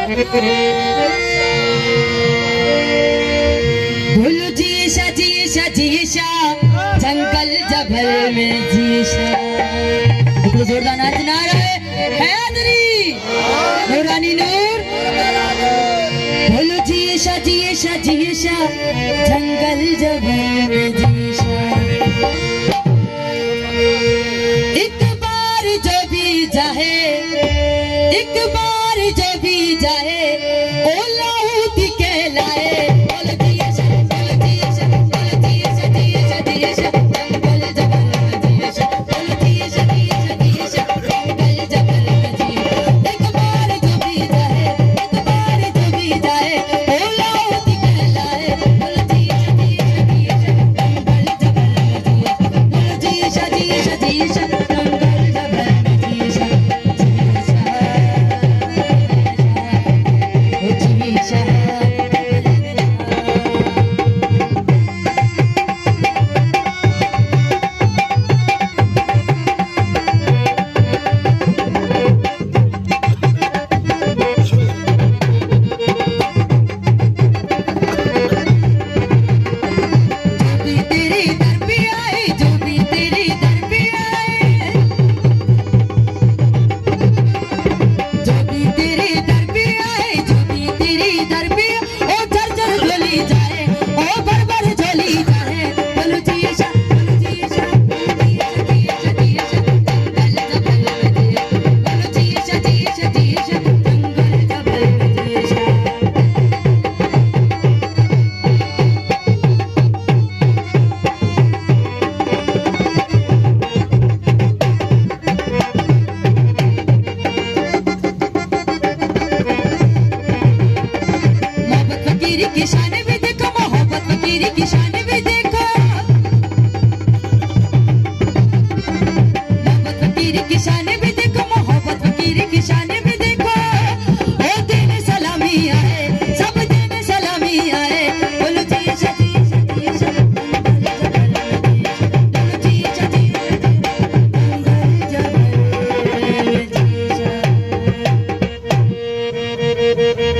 बोलो geisha geisha geisha जंगल जभल में geisha. जोरदार नाच ना रहे हैदरी नूरानी नूर। बोलो जीशा जीशा जीशा जंगल जभल में जीशा। एक बार जो भी जाए, एक बार जो भी जाए ओ लाहौत के लाए। बोलो जीशा बोलो जीशा बोलो जीशा जीशा जीशा जंगल जभल में जीशा। बोलो जीशा जीशा जीशा जंगल जभल में जीशा। एक बार जो भी जाए, एक बार जो भी जाए ओ लाहौत के लाए। बोलो जीशा जीशा जीशा जंगल जभल में जीशा। बोलो जीशा जीशा जीशा जंगल जभल में जीशा। जीशा की शान भी देखो, मोहब्बत फकीरी की शान।